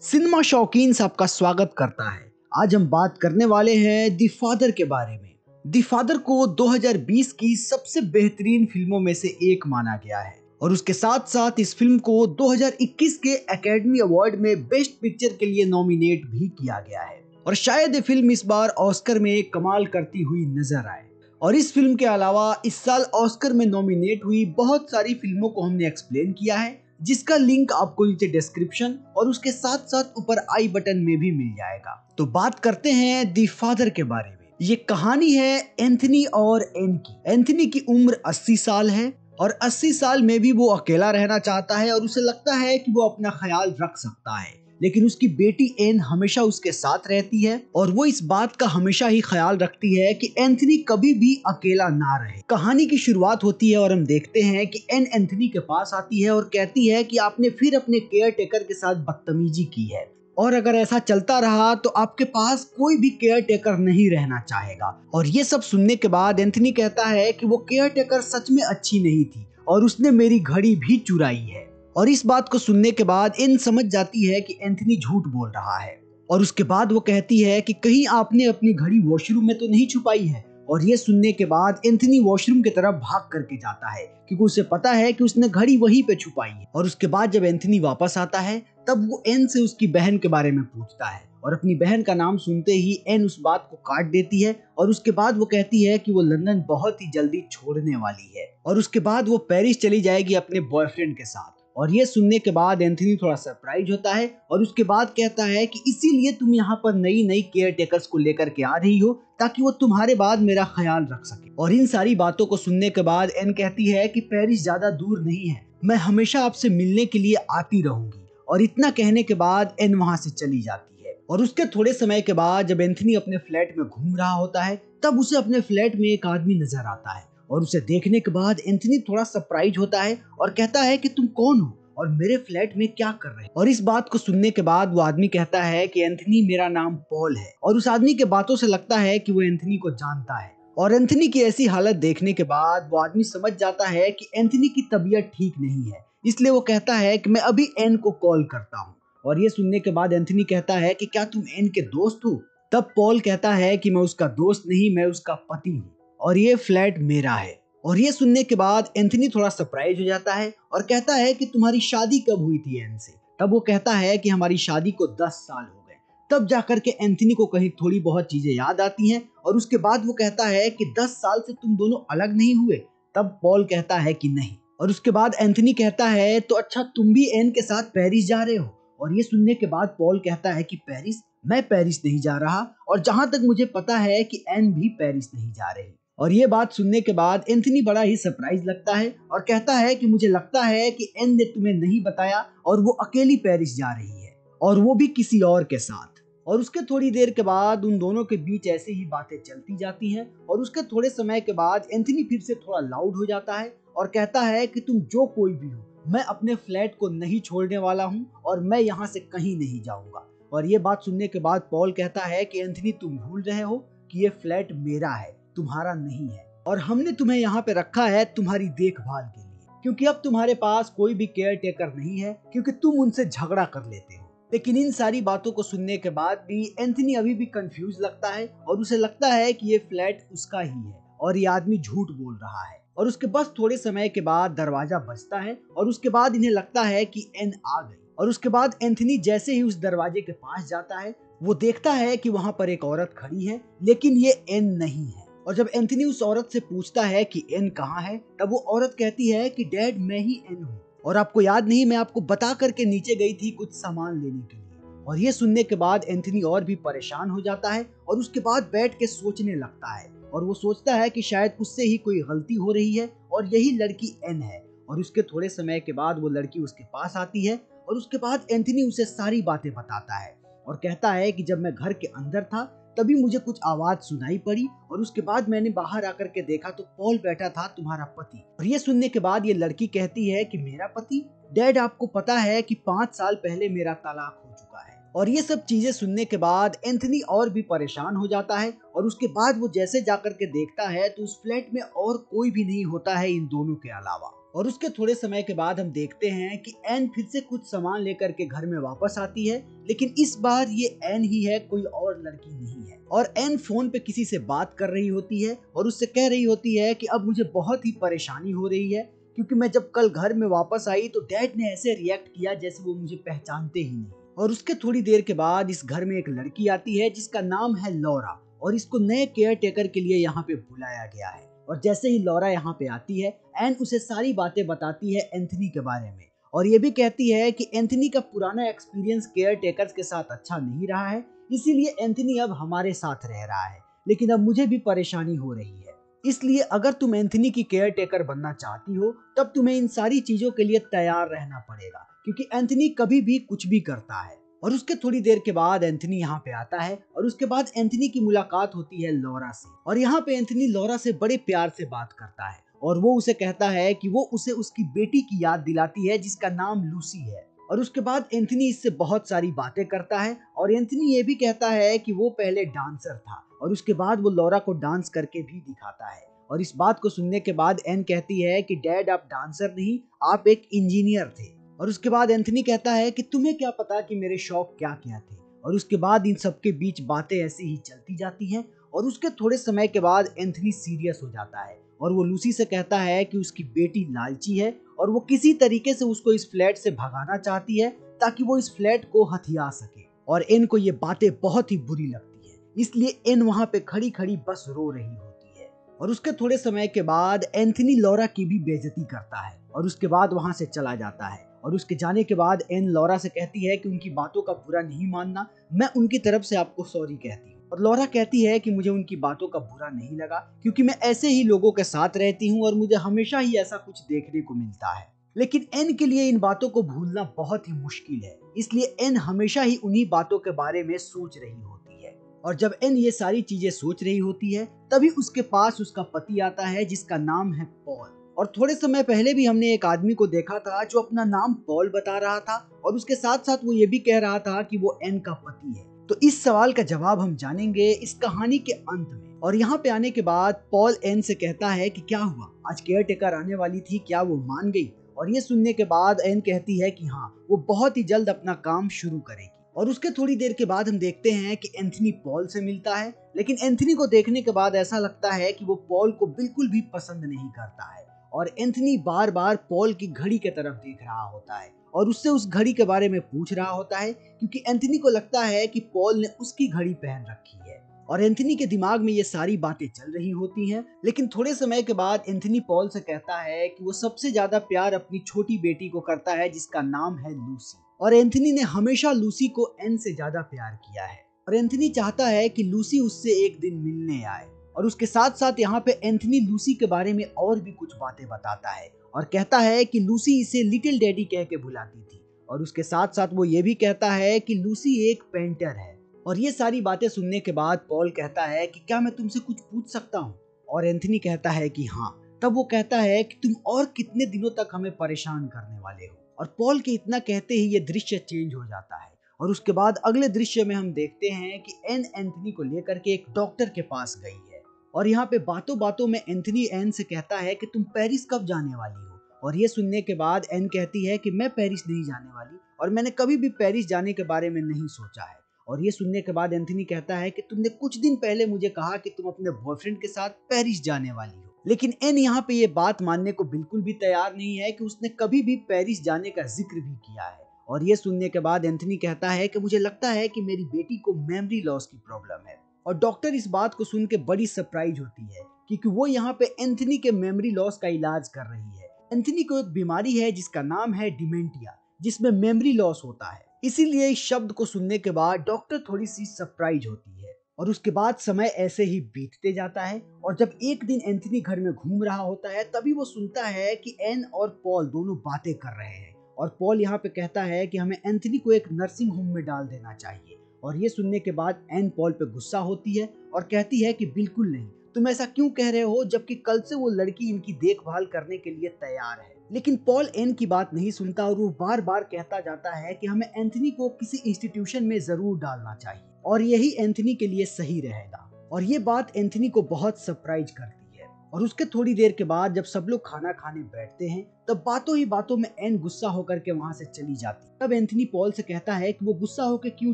Cinema शौकीन सबका स्वागत करता है। आज हम बात करने वाले हैं दी फादर के बारे में। दी फादर को 2020 की सबसे बेहतरीन फिल्मों में से एक माना गया है और उसके साथ साथ इस फिल्म को 2021 के एकेडमी अवार्ड में बेस्ट पिक्चर के लिए नॉमिनेट भी किया गया है और शायद ये फिल्म इस बार ऑस्कर में कमाल करती हुई नजर आए। और इस फिल्म के अलावा इस साल ऑस्कर में नॉमिनेट हुई बहुत सारी फिल्मों को हमने एक्सप्लेन किया है, जिसका लिंक आपको नीचे डिस्क्रिप्शन और उसके साथ साथ ऊपर आई बटन में भी मिल जाएगा। तो बात करते हैं दी फादर के बारे में। ये कहानी है एंथनी और एन की। एंथनी की उम्र 80 साल है और 80 साल में भी वो अकेला रहना चाहता है और उसे लगता है कि वो अपना ख्याल रख सकता है, लेकिन उसकी बेटी एन हमेशा उसके साथ रहती है और वो इस बात का हमेशा ही ख्याल रखती है कि एंथनी कभी भी अकेला ना रहे। कहानी की शुरुआत होती है और हम देखते हैं कि एन एंथनी के पास आती है और कहती है कि आपने फिर अपने केयर टेकर के साथ बदतमीजी की है और अगर ऐसा चलता रहा तो आपके पास कोई भी केयर टेकर नहीं रहना चाहेगा। और ये सब सुनने के बाद एंथनी कहता है कि वो केयर टेकर सच में अच्छी नहीं थी और उसने मेरी घड़ी भी चुराई है। और इस बात को सुनने के बाद एन समझ जाती है कि एंथनी झूठ बोल रहा है और उसके बाद वो कहती है कि कहीं आपने अपनी घड़ी वॉशरूम में तो नहीं छुपाई है। और ये सुनने के बाद एंथनी वॉशरूम की तरफ भाग करके जाता है क्योंकि उसे पता है कि उसने घड़ी वहीं पे छुपाई है। और उसके बाद जब एंथनी वापस आता है तब वो एन से उसकी बहन के बारे में पूछता है और अपनी बहन का नाम सुनते ही एन उस बात को काट देती है और उसके बाद वो कहती है कि वो लंदन बहुत ही जल्दी छोड़ने वाली है और उसके बाद वो पेरिस चली जाएगी अपने बॉयफ्रेंड के साथ। और ये सुनने के बाद एंथनी थोड़ा सरप्राइज होता है और उसके बाद कहता है कि इसीलिए तुम यहाँ पर नई नई केयर टेकर्स को लेकर के आ रही हो ताकि वो तुम्हारे बाद मेरा ख्याल रख सके। और इन सारी बातों को सुनने के बाद एन कहती है कि पेरिस ज्यादा दूर नहीं है, मैं हमेशा आपसे मिलने के लिए आती रहूंगी। और इतना कहने के बाद एन वहाँ से चली जाती है। और उसके थोड़े समय के बाद जब एंथनी अपने फ्लैट में घूम रहा होता है तब उसे अपने फ्लैट में एक आदमी नजर आता है और उसे देखने के बाद एंथनी थोड़ा सरप्राइज होता है और कहता है कि तुम कौन हो और मेरे फ्लैट में क्या कर रहे हैं। और इस बात को सुनने के बाद वो आदमी कहता है कि एंथनी मेरा नाम पॉल है। और उस आदमी के बातों से लगता है कि वो एंथनी को जानता है। और एंथनी की ऐसी हालत देखने के बाद वो आदमी समझ जाता है कि एंथनी की तबीयत ठीक नहीं है, इसलिए वो कहता है कि मैं अभी एन को कॉल करता हूँ। और ये सुनने के बाद एंथनी कहता है कि क्या तुम एन के दोस्त हो? तब पॉल कहता है कि मैं उसका दोस्त नहीं, मैं उसका पति हूँ और ये फ्लैट मेरा है। और ये सुनने के बाद एंथनी थोड़ा सरप्राइज हो जाता है और कहता है कि तुम्हारी शादी कब हुई थी एन से? तब वो कहता है कि हमारी शादी को 10 साल हो गए। तब जाकर के एंथनी को कहीं थोड़ी बहुत चीजें याद आती हैं और उसके बाद वो कहता है कि 10 साल से तुम दोनों अलग नहीं हुए? तब पॉल कहता है कि नहीं। और उसके बाद एंथनी कहता है तो अच्छा तुम भी एन के साथ पेरिस जा रहे हो? और ये सुनने के बाद पॉल कहता है कि पेरिस? मैं पेरिस नहीं जा रहा और जहां तक मुझे पता है कि एन भी पेरिस नहीं जा रही। और ये बात सुनने के बाद एंथनी बड़ा ही सरप्राइज लगता है और कहता है कि मुझे लगता है कि एन ने तुम्हें नहीं बताया और वो अकेली पेरिस जा रही है और वो भी किसी और के साथ। और उसके थोड़ी देर के बाद उन दोनों के बीच ऐसे ही बातें चलती जाती हैं और उसके थोड़े समय के बाद एंथनी फिर से थोड़ा लाउड हो जाता है और कहता है कि तुम जो कोई भी हो, मैं अपने फ्लैट को नहीं छोड़ने वाला हूँ और मैं यहाँ से कहीं नहीं जाऊंगा। और ये बात सुनने के बाद पॉल कहता है कि एंथनी तुम भूल रहे हो कि ये फ्लैट मेरा है, तुम्हारा नहीं है और हमने तुम्हें यहाँ पे रखा है तुम्हारी देखभाल के लिए, क्योंकि अब तुम्हारे पास कोई भी केयर टेकर नहीं है क्योंकि तुम उनसे झगड़ा कर लेते हो। लेकिन इन सारी बातों को सुनने के बाद भी एंथनी अभी भी कंफ्यूज लगता है और उसे लगता है कि ये फ्लैट उसका ही है और ये आदमी झूठ बोल रहा है। और उसके बस थोड़े समय के बाद दरवाजा बजता है और उसके बाद इन्हें लगता है कि एन आ गई। और उसके बाद एंथनी जैसे ही उस दरवाजे के पास जाता है वो देखता है कि वहाँ पर एक औरत खड़ी है, लेकिन ये एन नहीं है। और जब एंथनी उस औरत से पूछता है कि एन कहाँ है तब वो औरत कहती है कि डैड मैं ही एन हूँ और आपको याद नहीं मैं आपको बता करके नीचे गई थी कुछ सामान लेने के लिए। और ये सुनने के बाद एंथनी और भी परेशान हो जाता है और उसके बाद बैठ के सोचने लगता है और वो सोचता है कि शायद उससे ही कोई गलती हो रही है और यही लड़की एन है। और उसके थोड़े समय के बाद वो लड़की उसके पास आती है और उसके बाद एंथनी उसे सारी बातें बताता है और कहता है कि जब मैं घर के अंदर था तभी मुझे कुछ आवाज सुनाई पड़ी और उसके बाद मैंने बाहर आकर के देखा तो पॉल बैठा था, तुम्हारा पति। और ये सुनने के बाद ये लड़की कहती है कि मेरा पति? डैड आपको पता है कि 5 साल पहले मेरा तलाक हो चुका है। और ये सब चीजें सुनने के बाद एंथनी और भी परेशान हो जाता है और उसके बाद वो जैसे जाकर के देखता है तो उस फ्लैट में और कोई भी नहीं होता है इन दोनों के अलावा। और उसके थोड़े समय के बाद हम देखते हैं कि एन फिर से कुछ सामान लेकर के घर में वापस आती है, लेकिन इस बार ये एन ही है, कोई और लड़की नहीं है। और एन फोन पे किसी से बात कर रही होती है और उससे कह रही होती है कि अब मुझे बहुत ही परेशानी हो रही है, क्योंकि मैं जब कल घर में वापस आई तो डैड ने ऐसे रिएक्ट किया जैसे वो मुझे पहचानते ही नहीं। और उसके थोड़ी देर के बाद इस घर में एक लड़की आती है जिसका नाम है लॉरा, और इसको नए केयर टेकर के लिए यहाँ पे बुलाया गया है। और जैसे ही लॉरा यहाँ पे आती है, एन उसे सारी बातें बताती है एंथनी के बारे में, और ये भी कहती है कि एंथनी का पुराना एक्सपीरियंस केयर टेकर्स के साथ अच्छा नहीं रहा है, इसीलिए एंथनी अब हमारे साथ रह रहा है, लेकिन अब मुझे भी परेशानी हो रही है। इसलिए अगर तुम एंथनी की केयर टेकर बनना चाहती हो तब तुम्हें इन सारी चीजों के लिए तैयार रहना पड़ेगा, क्योंकि एंथनी कभी भी कुछ भी करता है। और उसके थोड़ी देर के बाद एंथनी यहाँ पे आता है, और उसके बाद एंथनी की मुलाकात होती है लॉरा से। और यहाँ पे एंथनी लॉरा से बड़े प्यार से बात करता है, और वो उसे कहता है कि वो उसे उसकी बेटी की याद दिलाती है जिसका नाम लूसी है। और उसके बाद एंथनी इससे बहुत सारी बातें करता है, और एंथनी ये भी कहता है कि वो पहले डांसर था, और उसके बाद वो लॉरा को डांस करके भी दिखाता है। और इस बात को सुनने के बाद एन कहती है कि डैड आप डांसर नहीं, आप एक इंजीनियर थे। और उसके बाद एंथनी कहता है कि तुम्हें क्या पता कि मेरे शौक क्या क्या थे। और उसके बाद इन सब के बीच बातें ऐसे ही चलती जाती हैं, और उसके थोड़े समय के बाद एंथनी सीरियस हो जाता है, और वो लूसी से कहता है कि उसकी बेटी लालची है, और वो किसी तरीके से उसको इस फ्लैट से भगाना चाहती है ताकि वो इस फ्लैट को हथिया सके। और एन को ये बातें बहुत ही बुरी लगती है, इसलिए एन वहां पे खड़ी खड़ी बस रो रही होती है। और उसके थोड़े समय के बाद एंथनी लॉरा की भी बेइज्जती करता है, और उसके बाद वहां से चला जाता है। और उसके जाने के बाद एन लॉरा से कहती है कि उनकी बातों का बुरा नहीं मानना, मैं उनकी तरफ से आपको सॉरी कहती हूँ। और लॉरा कहती है कि मुझे उनकी बातों का बुरा नहीं लगा, क्योंकि मैं ऐसे ही लोगों के साथ रहती हूँ और मुझे हमेशा ही ऐसा कुछ देखने को मिलता है। लेकिन एन के लिए इन बातों को भूलना बहुत ही मुश्किल है, इसलिए एन हमेशा ही उन्हीं बातों के बारे में सोच रही होती है। और जब एन ये सारी चीजें सोच रही होती है, तभी उसके पास उसका पति आता है जिसका नाम है पॉल। और थोड़े समय पहले भी हमने एक आदमी को देखा था जो अपना नाम पॉल बता रहा था, और उसके साथ साथ वो ये भी कह रहा था कि वो एन का पति है। तो इस सवाल का जवाब हम जानेंगे इस कहानी के अंत में। और यहाँ पे आने के बाद पॉल एन से कहता है कि क्या हुआ, आज केयर टेकर आने वाली थी, क्या वो मान गई? और ये सुनने के बाद एन कहती है कि हाँ, वो बहुत ही जल्द अपना काम शुरू करेगी। और उसके थोड़ी देर के बाद हम देखते हैं कि एंथनी पॉल से मिलता है, लेकिन एंथनी को देखने के बाद ऐसा लगता है कि वो पॉल को बिल्कुल भी पसंद नहीं करता है। और एंथनी बार बार पॉल की घड़ी की तरफ देख रहा होता है, और उससे उस घड़ी के बारे में पूछ रहा होता है, क्योंकि एंथनी को लगता है कि पॉल ने उसकी घड़ी पहन रखी है। और एंथनी के दिमाग में ये सारी बातें चल रही होती हैं, लेकिन थोड़े समय के बाद एंथनी पॉल से कहता है कि वो सबसे ज्यादा प्यार अपनी छोटी बेटी को करता है जिसका नाम है लूसी। और एंथनी ने हमेशा लूसी को एन से ज्यादा प्यार किया है, और एंथनी चाहता है कि लूसी उससे एक दिन मिलने आए। और उसके साथ साथ यहाँ पे एंथनी लूसी के बारे में और भी कुछ बातें बताता है, और कहता है कि लूसी इसे लिटिल डैडी कह के बुलाती थी। और उसके साथ साथ वो ये भी कहता है कि लूसी एक पेंटर है। और ये सारी बातें सुनने के बाद पॉल कहता है कि क्या मैं तुमसे कुछ पूछ सकता हूँ? और एंथनी कहता है कि हाँ। तब वो कहता है कि तुम और कितने दिनों तक हमें परेशान करने वाले हो? और पॉल के इतना कहते ही ये दृश्य चेंज हो जाता है, और उसके बाद अगले दृश्य में हम देखते हैं कि एन एंथनी को लेकर के एक डॉक्टर के पास गई है। और यहाँ पे बातों बातों में एंथनी एन से कहता है कि तुम पेरिस कब जाने वाली हो? और ये सुनने के बाद एन कहती है कि मैं पेरिस नहीं जाने वाली, और मैंने कभी भी पेरिस जाने के बारे में नहीं सोचा है। और ये सुनने के बाद एंथनी कहता है कि तुमने कुछ दिन पहले मुझे कहा कि तुम अपने बॉयफ्रेंड के साथ पेरिस जाने वाली हो। लेकिन एन यहाँ पे ये बात मानने को बिल्कुल भी तैयार नहीं है कि उसने कभी भी पेरिस जाने का जिक्र भी किया है। और ये सुनने के बाद एंथनी कहता है कि मुझे लगता है कि मेरी बेटी को मेमोरी लॉस की प्रॉब्लम है। और डॉक्टर इस बात को सुन के बड़ी सरप्राइज होती है, क्योंकि वो यहाँ पे एंथनी के मेमोरी लॉस का इलाज कर रही है। एंथनी को एक बीमारी है जिसका नाम है डिमेंटिया, जिसमें मेमोरी लॉस होता है। इसीलिए इस शब्द को सुनने के बाद डॉक्टर थोड़ी सी सरप्राइज होती है। और उसके बाद समय ऐसे ही बीतते जाता है, और जब एक दिन एंथनी घर में घूम रहा होता है, तभी वो सुनता है कि एन और पॉल दोनों बातें कर रहे हैं। और पॉल यहाँ पे कहता है कि हमें एंथनी को एक नर्सिंग होम में डाल देना चाहिए। और ये सुनने के बाद एन पॉल पे गुस्सा होती है और कहती है कि बिल्कुल नहीं, तुम ऐसा क्यों कह रहे हो, जबकि कल से वो लड़की इनकी देखभाल करने के लिए तैयार है। लेकिन पॉल एन की बात नहीं सुनता, और वो बार बार कहता जाता है कि हमें एंथनी को किसी इंस्टीट्यूशन में जरूर डालना चाहिए, और यही एंथनी के लिए सही रहेगा। और ये बात एंथनी को बहुत सरप्राइज करती है। और उसके थोड़ी देर के बाद जब सब लोग खाना खाने बैठते हैं तब बातों ही बातों में एन गुस्सा होकर के वहां से चली जाती। तब एंथनी पॉल से कहता है कि वो गुस्सा होकर क्यों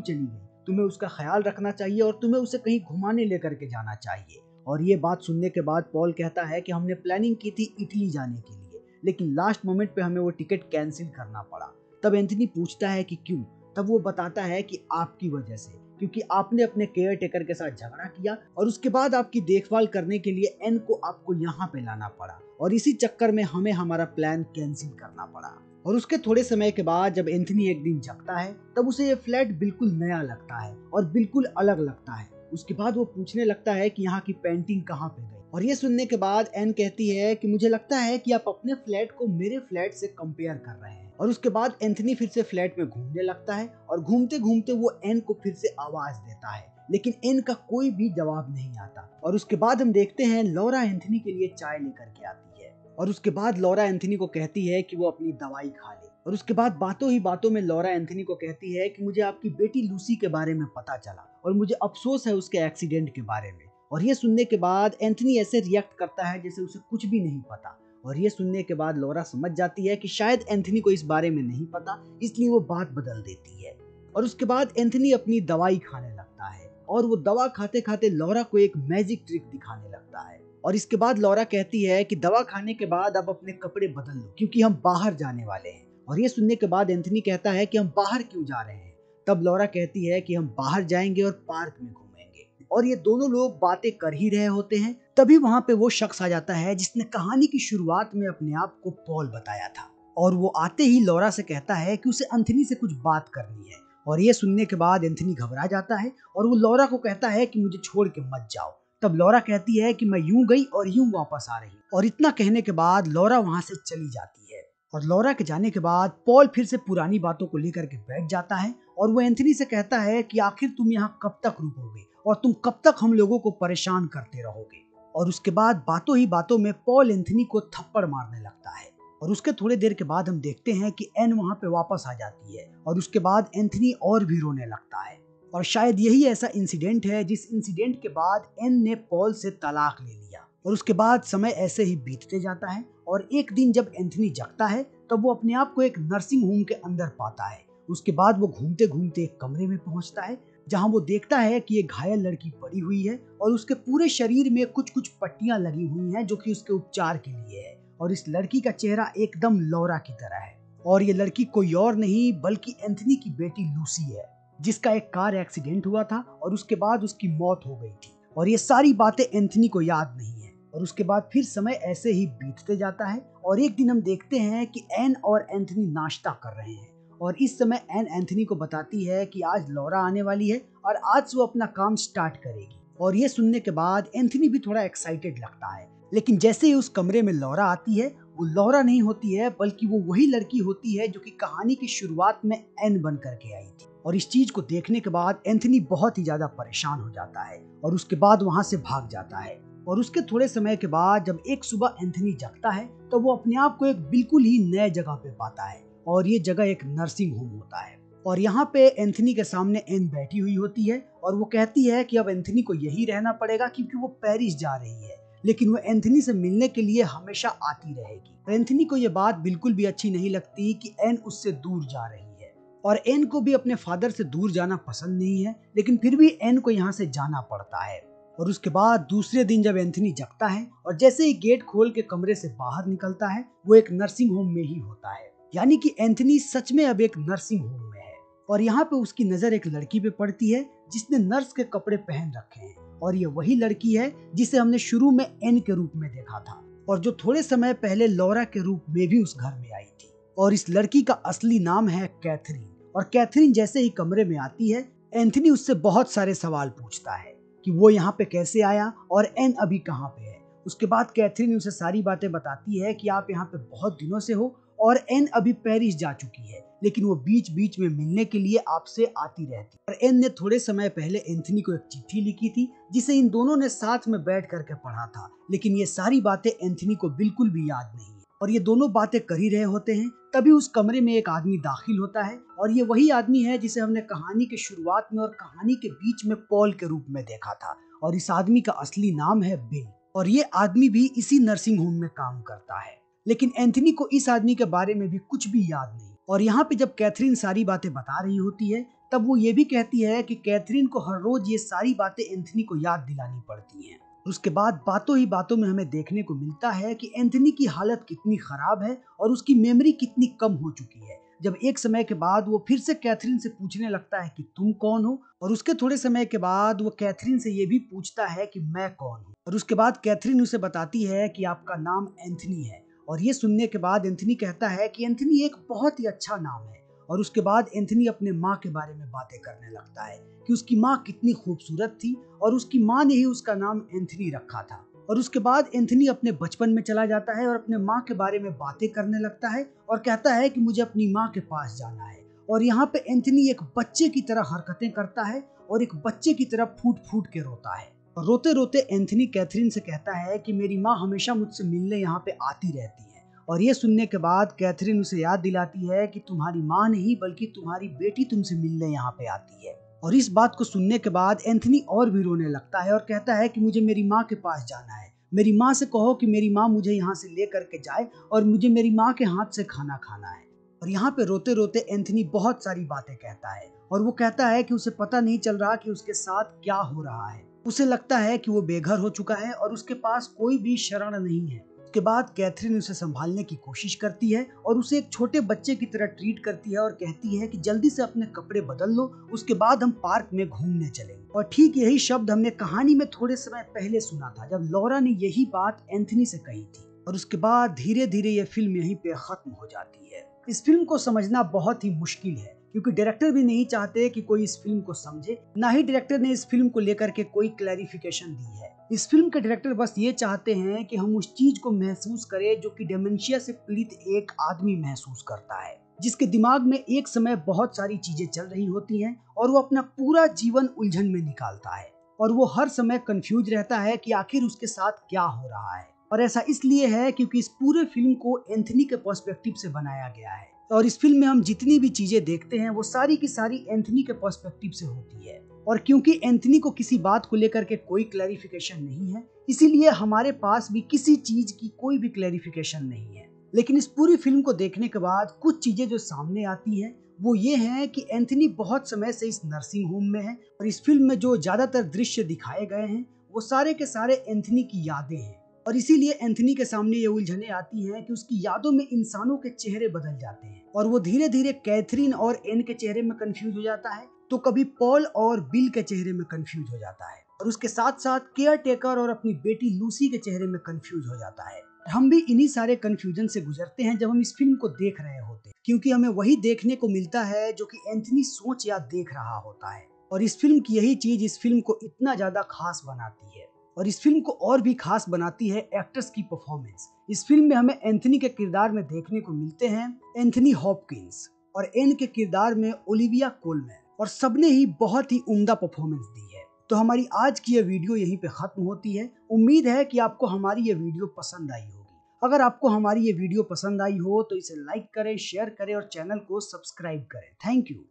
चली गई, तुम्हें उसका ख्याल रखना चाहिए और तुम्हें उसे कहीं घुमाने लेकर के जाना चाहिए। और ये बात सुनने के बाद पॉल कहता है कि हमने प्लानिंग की थी इटली जाने के लिए, लेकिन लास्ट मोमेंट पे हमें वो टिकट कैंसिल करना पड़ा। तब एंथनी पूछता है कि क्यों। तब वो बताता है कि आपकी वजह से, क्योंकि आपने अपने केयर टेकर के साथ झगड़ा किया और उसके बाद आपकी देखभाल करने के लिए एन को आपको यहाँ पे लाना पड़ा और इसी चक्कर में हमें हमारा प्लान कैंसिल करना पड़ा। और उसके थोड़े समय के बाद जब एंथनी एक दिन जगता है तब उसे ये फ्लैट बिल्कुल नया लगता है और बिल्कुल अलग लगता है। उसके बाद वो पूछने लगता है कि यहाँ की पेंटिंग कहाँ पे गई। और ये सुनने के बाद एन कहती है कि मुझे लगता है कि आप अपने फ्लैट को मेरे फ्लैट से कंपेयर कर रहे हैं। और उसके बाद एंथनी फिर से फ्लैट में घूमने लगता है और घूमते घूमते वो एन को फिर से आवाज देता है, लेकिन एन का कोई भी जवाब नहीं आता। और उसके बाद हम देखते हैं लॉरा एंथनी के लिए चाय लेकर के आती है और उसके बाद लॉरा एंथनी को कहती है कि वो अपनी दवाई खा ले। और उसके बाद बातों ही बातों में लॉरा एंथनी को कहती है कि मुझे आपकी बेटी लूसी के बारे में पता चला और मुझे अफसोस है उसके एक्सीडेंट के बारे में। और ये सुनने के बाद एंथनी ऐसे रिएक्ट करता है जैसे उसे कुछ भी नहीं पता। और ये सुनने के बाद लॉरा समझ जाती है कि शायद एंथनी को इस बारे में नहीं पता, इसलिए वो बात बदल देती है। और उसके बाद एंथनी अपनी दवाई खाने लगता है और वो दवा खाते खाते लॉरा को एक मैजिक ट्रिक दिखाने लगता है। और इसके बाद लॉरा कहती है कि दवा खाने के बाद आप अपने कपड़े बदल लो क्योंकि हम बाहर जाने वाले हैं। और ये सुनने के बाद एंथनी कहता है कि हम बाहर क्यों जा रहे हैं। तब लॉरा कहती है कि हम बाहर जाएंगे और पार्क में घूमेंगे। और ये दोनों लोग बातें कर ही रहे होते हैं, तभी वहां पे वो शख्स आ जाता है जिसने कहानी की शुरुआत में अपने आप को पॉल बताया था। और वो आते ही लॉरा से कहता है कि उसे एंथनी से कुछ बात करनी है। और ये सुनने के बाद एंथनी घबरा जाता है और वो लॉरा को कहता है कि मुझे छोड़ के मत जाओ। तब लॉरा कहती है कि मैं यूं गई और यूं वापस आ रही। और इतना कहने के बाद लॉरा वहां से चली जाती है। और लॉरा के जाने के बाद पॉल फिर से पुरानी बातों को लेकर के बैठ जाता है और वो एंथनी से कहता है कि आखिर तुम यहाँ कब तक रुकोगे और तुम कब तक हम लोगों को परेशान करते रहोगे। और उसके बाद बातों ही बातों में पॉल एंथनी को थप्पड़ मारने लगता है। और उसके थोड़ी देर के बाद हम देखते हैं कि एन वहां पे वापस आ जाती है और उसके बाद एंथनी और भी रोने लगता है। और शायद यही ऐसा इंसिडेंट है जिस इंसिडेंट के बाद एन ने पॉल से तलाक ले लिया। और उसके बाद समय ऐसे ही बीतते जाता है और एक दिन जब एंथनी जगता है तब वो अपने आप को एक नर्सिंग होम के अंदर पाता है। उसके बाद वो घूमते घूमते एक कमरे में पहुंचता है जहां वो देखता है कि एक घायल लड़की पड़ी हुई है और उसके पूरे शरीर में कुछ कुछ पट्टियां लगी हुई हैं जो कि उसके उपचार के लिए है। और इस लड़की का चेहरा एकदम लॉरा की तरह है और ये लड़की कोई और नहीं बल्कि एंथनी की बेटी लूसी है, जिसका एक कार एक्सीडेंट हुआ था और उसके बाद उसकी मौत हो गई थी। और ये सारी बातें एंथनी को याद नहीं है। और उसके बाद फिर समय ऐसे ही बीतते जाता है और एक दिन हम देखते हैं कि एन और एंथनी नाश्ता कर रहे हैं और इस समय एन एंथनी को बताती है कि आज लॉरा आने वाली है और आज वो अपना काम स्टार्ट करेगी। और ये सुनने के बाद एंथनी भी थोड़ा एक्साइटेड लगता है, लेकिन जैसे ही उस कमरे में लॉरा आती है वो लॉरा नहीं होती है बल्कि वो वही लड़की होती है जो कि कहानी की शुरुआत में एन बन करके आई थी। और इस चीज को देखने के बाद एंथनी बहुत ही ज्यादा परेशान हो जाता है और उसके बाद वहां से भाग जाता है। और उसके थोड़े समय के बाद जब एक सुबह एंथनी जगता है तो वो अपने आप को एक बिल्कुल ही नए जगह पे पाता है और ये जगह एक नर्सिंग होम होता है। और यहाँ पे एंथनी के सामने एन बैठी हुई होती है और वो कहती है कि अब एंथनी को यही रहना पड़ेगा क्योंकि वो पेरिस जा रही है, लेकिन वो एंथनी से मिलने के लिए हमेशा आती रहेगी। एंथनी को ये बात बिल्कुल भी अच्छी नहीं लगती कि एन उससे दूर जा रही है और एन को भी अपने फादर से दूर जाना पसंद नहीं है, लेकिन फिर भी एन को यहाँ से जाना पड़ता है। और उसके बाद दूसरे दिन जब एंथनी जगता है और जैसे ही गेट खोल के कमरे से बाहर निकलता है वो एक नर्सिंग होम में ही होता है, यानी कि एंथनी सच में अब एक नर्सिंग होम में है। और यहाँ पे उसकी नजर एक लड़की पे पड़ती है जिसने नर्स के कपड़े पहन रखे हैं और ये वही लड़की है जिसे हमने शुरू में एन के रूप में देखा था और जो थोड़े समय पहले लॉरा के रूप में भी उस घर में आई थी। और इस लड़की का असली नाम है कैथरीन। और कैथरीन जैसे ही कमरे में आती है एंथनी उससे बहुत सारे सवाल पूछता है कि वो यहाँ पे कैसे आया और एन अभी कहाँ पे है। उसके बाद कैथरीन उसे सारी बातें बताती है कि आप यहाँ पे बहुत दिनों से हो और एन अभी पेरिस जा चुकी है, लेकिन वो बीच बीच में मिलने के लिए आपसे आती रहती। और एन ने थोड़े समय पहले एंथनी को एक चिट्ठी लिखी थी जिसे इन दोनों ने साथ में बैठ करके पढ़ा था, लेकिन ये सारी बातें एंथनी को बिल्कुल भी याद नहीं है। और ये दोनों बातें कर ही रहे होते हैं तभी उस कमरे में एक आदमी दाखिल होता है और ये वही आदमी है जिसे हमने कहानी के शुरुआत में और कहानी के बीच में पॉल के रूप में देखा था। और इस आदमी का असली नाम है बिल। और ये आदमी भी इसी नर्सिंग होम में काम करता है। लेकिन एंथनी को इस आदमी के बारे में भी कुछ भी याद नहीं। और यहाँ पे जब कैथरीन सारी बातें बता रही होती है तब वो ये भी कहती है कि कैथरीन को हर रोज ये सारी बातें एंथनी को याद दिलानी पड़ती हैं। उसके बाद बातों ही बातों में हमें देखने को मिलता है कि एंथनी की हालत कितनी खराब है और उसकी मेमोरी कितनी कम हो चुकी है। जब एक समय के बाद वो फिर से कैथरीन से पूछने लगता है कि तुम कौन हो, और उसके थोड़े समय के बाद वो कैथरीन से ये भी पूछता है कि मैं कौन हूँ, और उसके बाद कैथरीन उसे बताती है कि आपका नाम एंथनी है। और ये सुनने के बाद एंथनी कहता है कि एंथनी एक बहुत ही अच्छा नाम है। और उसके बाद एंथनी अपने माँ के बारे में बातें करने लगता है कि उसकी माँ कितनी खूबसूरत थी और उसकी माँ ने ही उसका नाम एंथनी रखा था। और उसके बाद एंथनी अपने बचपन में चला जाता है और अपने माँ के बारे में बातें करने लगता है और कहता है कि मुझे अपनी माँ के पास जाना है। और यहाँ पे एंथनी एक बच्चे की तरह हरकतें करता है और एक बच्चे की तरह फूट फूट के रोता है। और रोते रोते एंथनी कैथरीन से कहता है कि मेरी माँ हमेशा मुझसे मिलने यहाँ पे आती रहती है। और ये सुनने के बाद कैथरीन उसे याद दिलाती है कि तुम्हारी माँ नहीं बल्कि तुम्हारी बेटी तुमसे मिलने यहाँ पे आती है। और इस बात को सुनने के बाद एंथनी और भी रोने लगता है और कहता है कि मुझे मेरी माँ के पास जाना है। मेरी माँ से कहो कि मेरी माँ मुझे यहाँ से ले करके जाए और मुझे मेरी माँ के हाथ से खाना खाना है। और यहाँ पे रोते रोते एंथनी बहुत सारी बातें कहता है और वो कहता है कि उसे पता नहीं चल रहा कि उसके साथ क्या हो रहा है। उसे लगता है कि वो बेघर हो चुका है और उसके पास कोई भी शरण नहीं है। उसके बाद कैथरीन उसे संभालने की कोशिश करती है और उसे एक छोटे बच्चे की तरह ट्रीट करती है और कहती है कि जल्दी से अपने कपड़े बदल लो, उसके बाद हम पार्क में घूमने चलेंगे। और ठीक यही शब्द हमने कहानी में थोड़े समय पहले सुना था जब लॉरा ने यही बात एंथनी से कही थी। और उसके बाद धीरे धीरे ये फिल्म यहीं पे खत्म हो जाती है। इस फिल्म को समझना बहुत ही मुश्किल है क्योंकि डायरेक्टर भी नहीं चाहते कि कोई इस फिल्म को समझे, ना ही डायरेक्टर ने इस फिल्म को लेकर के कोई क्लैरिफिकेशन दी है। इस फिल्म के डायरेक्टर बस ये चाहते हैं कि हम उस चीज को महसूस करें जो कि डिमेंशिया से पीड़ित एक आदमी महसूस करता है, जिसके दिमाग में एक समय बहुत सारी चीजें चल रही होती हैं और वो अपना पूरा जीवन उलझन में निकालता है और वो हर समय कंफ्यूज रहता है कि आखिर उसके साथ क्या हो रहा है। और ऐसा इसलिए है क्योंकि इस पूरे फिल्म को एंथनी के पर्सपेक्टिव से बनाया गया है और इस फिल्म में हम जितनी भी चीजें देखते हैं वो सारी की सारी एंथनी के पर्सपेक्टिव से होती है। और क्योंकि एंथनी को किसी बात को लेकर के कोई क्लैरिफिकेशन नहीं है, इसीलिए हमारे पास भी किसी चीज की कोई भी क्लैरिफिकेशन नहीं है। लेकिन इस पूरी फिल्म को देखने के बाद कुछ चीजें जो सामने आती हैं वो ये है कि एंथनी बहुत समय से इस नर्सिंग होम में है और इस फिल्म में जो ज्यादातर दृश्य दिखाए गए हैं वो सारे के सारे एंथनी की यादें हैं। और इसीलिए एंथनी के सामने ये उलझने आती हैं कि उसकी यादों में इंसानों के चेहरे बदल जाते हैं और वो धीरे धीरे कैथरीन और एन के चेहरे में कंफ्यूज हो जाता है, तो कभी पॉल और बिल के चेहरे में कंफ्यूज हो जाता है और उसके साथ साथ केयर टेकर और अपनी बेटी लूसी के चेहरे में कंफ्यूज हो जाता है। हम भी इन्हीं सारे कंफ्यूजन से गुजरते हैं जब हम इस फिल्म को देख रहे होते हैं, क्योंकि हमें वही देखने को मिलता है जो कि एंथनी सोच या देख रहा होता है। और इस फिल्म की यही चीज इस फिल्म को इतना ज्यादा खास बनाती है। और इस फिल्म को और भी खास बनाती है एक्टर्स की परफॉर्मेंस। इस फिल्म में हमें एंथनी के किरदार में देखने को मिलते हैं एंथनी हॉपकिंस और एन के किरदार में ओलिविया कोलमैन, और सबने ही बहुत ही उम्दा परफॉर्मेंस दी है। तो हमारी आज की ये वीडियो यहीं पे खत्म होती है। उम्मीद है कि आपको हमारी ये वीडियो पसंद आई होगी। अगर आपको हमारी ये वीडियो पसंद आई हो तो इसे लाइक करें, शेयर करें और चैनल को सब्सक्राइब करें। Thank you.